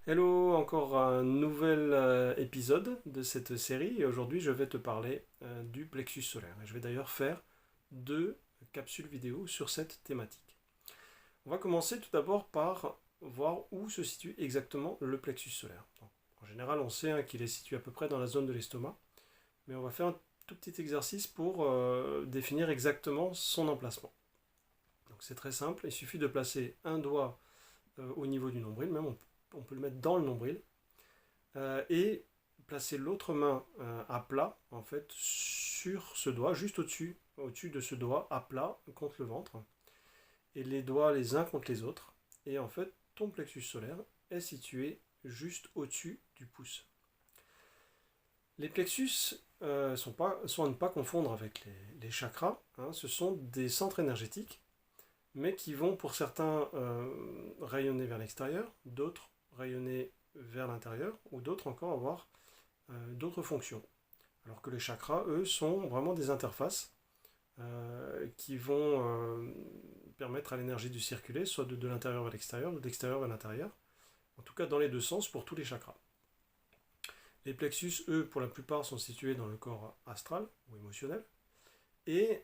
Hello, encore un nouvel épisode de cette série et aujourd'hui je vais te parler du plexus solaire. Et je vais d'ailleurs faire deux capsules vidéo sur cette thématique. On va commencer tout d'abord par voir où se situe exactement le plexus solaire. Donc, en général on sait qu'il est situé à peu près dans la zone de l'estomac, mais on va faire un tout petit exercice pour définir exactement son emplacement. Donc c'est très simple, il suffit de placer un doigt au niveau du nombril, même on peut le mettre dans le nombril, et placer l'autre main à plat, en fait, sur ce doigt, juste au-dessus de ce doigt, à plat, contre le ventre, et les doigts les uns contre les autres, et en fait, ton plexus solaire est situé juste au-dessus du pouce. Les plexus sont à ne pas confondre avec les chakras, ce sont des centres énergétiques, mais qui vont pour certains rayonner vers l'extérieur, d'autres rayonner vers l'intérieur, ou d'autres encore avoir d'autres fonctions. Alors que les chakras, eux, sont vraiment des interfaces qui vont permettre à l'énergie de circuler, soit de l'intérieur vers l'extérieur, ou de l'extérieur vers l'intérieur, en tout cas dans les deux sens pour tous les chakras. Les plexus, eux, pour la plupart, sont situés dans le corps astral ou émotionnel, et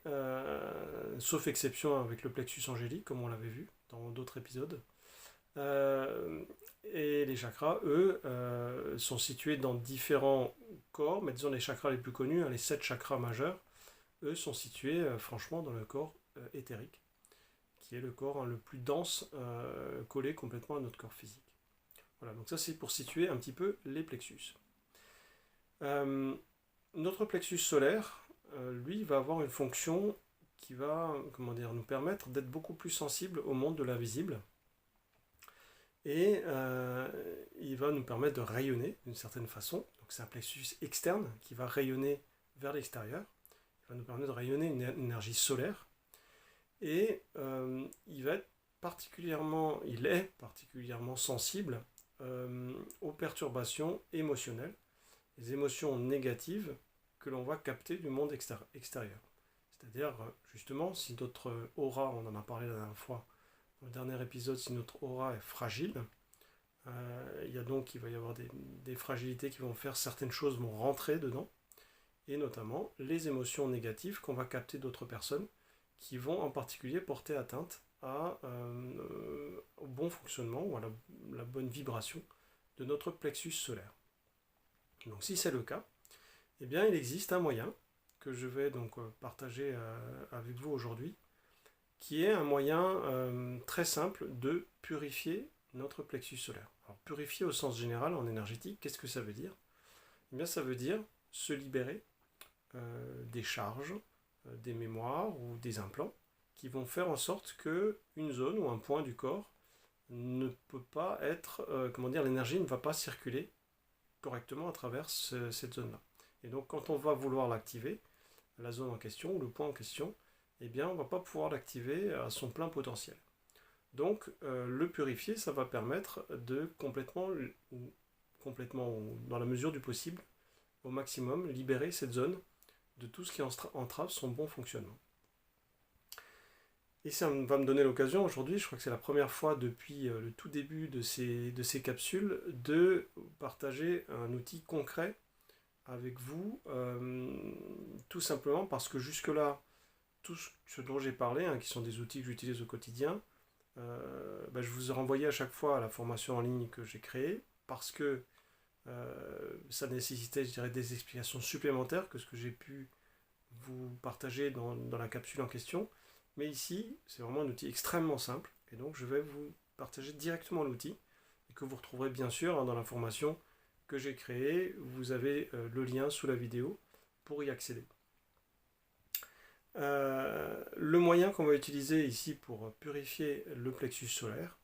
sauf exception avec le plexus angélique, comme on l'avait vu dans d'autres épisodes, et les chakras, eux, sont situés dans différents corps, mais disons les chakras les plus connus, les 7 chakras majeurs, eux sont situés franchement dans le corps éthérique, qui est le corps le plus dense, collé complètement à notre corps physique. Voilà, donc ça c'est pour situer un petit peu les plexus. Notre plexus solaire, lui, va avoir une fonction qui va, nous permettre d'être beaucoup plus sensible au monde de l'invisible. Et il va nous permettre de rayonner d'une certaine façon. Donc c'est un plexus externe qui va rayonner vers l'extérieur. Il va nous permettre de rayonner une énergie solaire. Et il est particulièrement sensible aux perturbations émotionnelles, les émotions négatives que l'on va capter du monde extérieur. C'est-à-dire, justement, si notre aura, on en a parlé la dernière fois, dans le dernier épisode, si notre aura est fragile, il va y avoir des fragilités qui vont faire certaines choses vont rentrer dedans, et notamment les émotions négatives qu'on va capter d'autres personnes, qui vont en particulier porter atteinte au bon fonctionnement ou à la bonne vibration de notre plexus solaire. Donc si c'est le cas, eh bien il existe un moyen que je vais donc partager avec vous aujourd'hui, qui est un moyen très simple de purifier notre plexus solaire. Alors purifier au sens général en énergétique, qu'est-ce que ça veut dire? Eh bien ça veut dire se libérer des charges, des mémoires ou des implants qui vont faire en sorte qu'une zone ou un point du corps ne peut pas être, l'énergie ne va pas circuler correctement à travers cette zone-là. Et donc quand on va vouloir l'activer, la zone en question ou le point en question, eh bien on ne va pas pouvoir l'activer à son plein potentiel. Donc le purifier, ça va permettre de complètement, dans la mesure du possible, au maximum, libérer cette zone de tout ce qui entrave son bon fonctionnement. Et ça va me donner l'occasion aujourd'hui, je crois que c'est la première fois depuis le tout début de ces capsules, de partager un outil concret avec vous, tout simplement parce que jusque-là, tout ce dont j'ai parlé, qui sont des outils que j'utilise au quotidien, je vous ai renvoyé à chaque fois à la formation en ligne que j'ai créée, parce que ça nécessitait, je dirais, des explications supplémentaires que ce que j'ai pu vous partager dans la capsule en question. Mais ici, c'est vraiment un outil extrêmement simple, et donc je vais vous partager directement l'outil, et que vous retrouverez bien sûr dans la formation que j'ai créée. Vous avez le lien sous la vidéo pour y accéder. Le moyen qu'on va utiliser ici pour purifier le plexus solaire,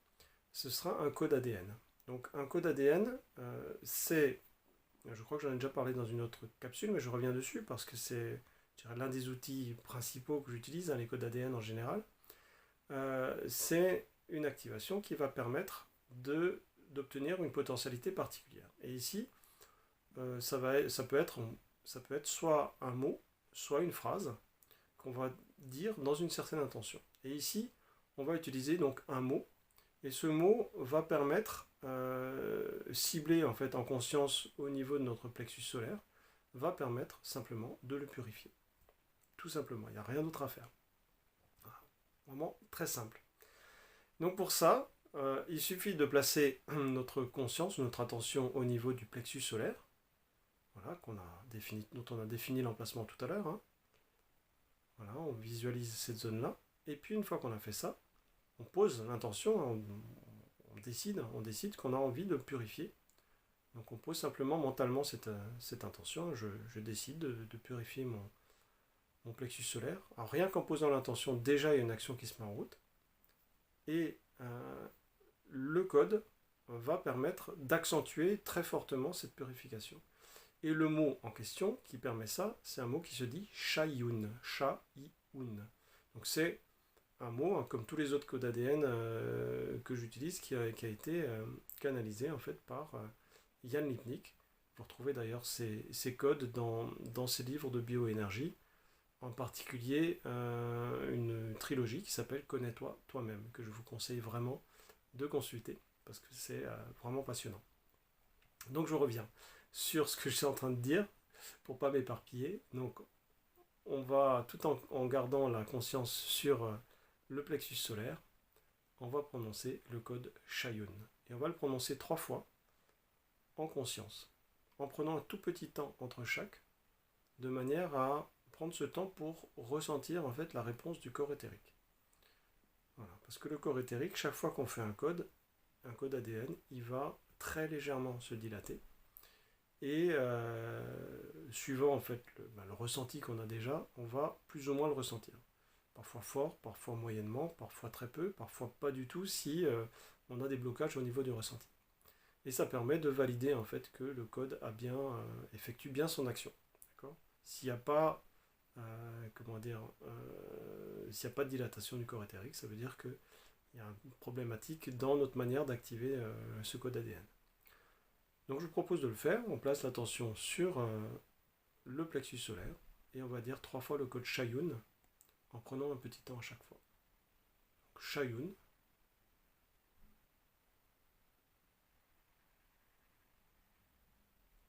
ce sera un code ADN. Donc un code ADN, je crois que j'en ai déjà parlé dans une autre capsule, mais je reviens dessus parce que c'est l'un des outils principaux que j'utilise, les codes ADN en général. C'est une activation qui va permettre d'obtenir une potentialité particulière. Et ici, ça peut être soit un mot, soit une phrase qu'on va dire dans une certaine intention. Et ici, on va utiliser donc un mot, et ce mot va permettre ciblé en fait en conscience au niveau de notre plexus solaire va permettre simplement de le purifier. Tout simplement, il n'y a rien d'autre à faire. Vraiment très simple. Donc pour ça, il suffit de placer notre conscience, notre attention au niveau du plexus solaire, voilà, dont on a défini l'emplacement tout à l'heure. Hein. Voilà, on visualise cette zone-là. Et puis une fois qu'on a fait ça, on pose l'intention, on décide qu'on a envie de purifier. Donc on pose simplement mentalement cette intention. Je décide de purifier mon plexus solaire. Alors rien qu'en posant l'intention, déjà il y a une action qui se met en route. Et le code va permettre d'accentuer très fortement cette purification. Et le mot en question qui permet ça, c'est un mot qui se dit Shayun. Sha-I-un. Donc c'est un mot, hein, comme tous les autres codes ADN que j'utilise, qui a été canalisé en fait par Jan Lipnik. Vous retrouvez d'ailleurs ces codes dans ses livres de bioénergie, en particulier une trilogie qui s'appelle Connais-toi toi-même, que je vous conseille vraiment de consulter, parce que c'est vraiment passionnant. Donc je reviens sur ce que je suis en train de dire, pour ne pas m'éparpiller. Donc on va, tout en gardant la conscience sur le plexus solaire, on va prononcer le code Shayun. Et on va le prononcer 3 fois en conscience, en prenant un tout petit temps entre chaque, de manière à prendre ce temps pour ressentir en fait la réponse du corps éthérique. Voilà. Parce que le corps éthérique, chaque fois qu'on fait un code ADN, il va très légèrement se dilater. Et suivant en fait le ressenti qu'on a déjà, on va plus ou moins le ressentir. Parfois fort, parfois moyennement, parfois très peu, parfois pas du tout si on a des blocages au niveau du ressenti. Et ça permet de valider en fait que le code effectue bien son action. D'accord ? S'il n'y a pas s'il n'y a pas de dilatation du corps éthérique, ça veut dire qu'il y a une problématique dans notre manière d'activer ce code ADN. Donc je vous propose de le faire, on place l'attention sur le plexus solaire et on va dire 3 fois le code Shayun en prenant un petit temps à chaque fois. Donc, Shayun.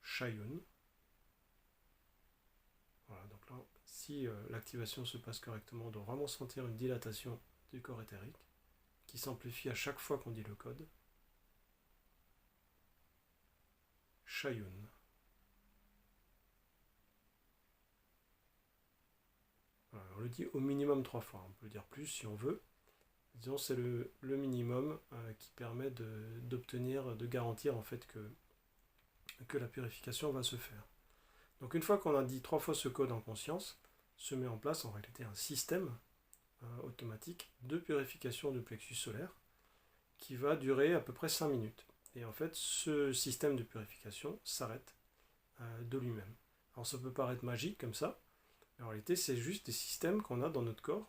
Shayun. Voilà, donc là, si l'activation se passe correctement, on doit vraiment sentir une dilatation du corps éthérique qui s'amplifie à chaque fois qu'on dit le code. Shayun. Voilà, on le dit au minimum 3 fois, on peut le dire plus si on veut. Disons c'est le minimum qui permet d'obtenir, de garantir en fait que la purification va se faire. Donc une fois qu'on a dit 3 fois ce code en conscience, se met en place en réalité un système automatique de purification du plexus solaire qui va durer à peu près 5 minutes. Et en fait, ce système de purification s'arrête de lui-même. Alors ça peut paraître magique comme ça, mais en réalité c'est juste des systèmes qu'on a dans notre corps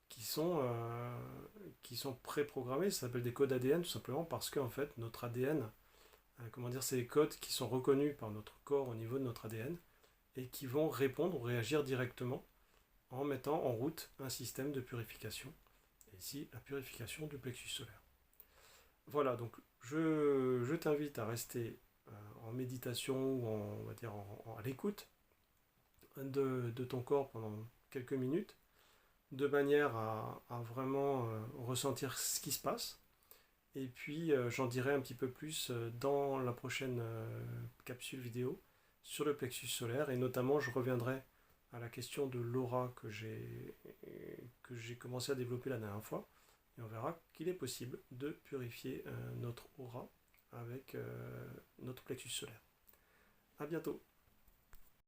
qui sont préprogrammés. Ça s'appelle des codes ADN tout simplement parce que en fait notre ADN, c'est des codes qui sont reconnus par notre corps au niveau de notre ADN et qui vont répondre ou réagir directement en mettant en route un système de purification. Et ici, la purification du plexus solaire. Voilà, donc je t'invite à rester en méditation ou à l'écoute de ton corps pendant quelques minutes, de manière à vraiment ressentir ce qui se passe. Et puis j'en dirai un petit peu plus dans la prochaine capsule vidéo sur le plexus solaire, et notamment je reviendrai à la question de l'aura que j'ai commencé à développer la dernière fois, et on verra qu'il est possible de purifier notre aura avec notre plexus solaire. A bientôt.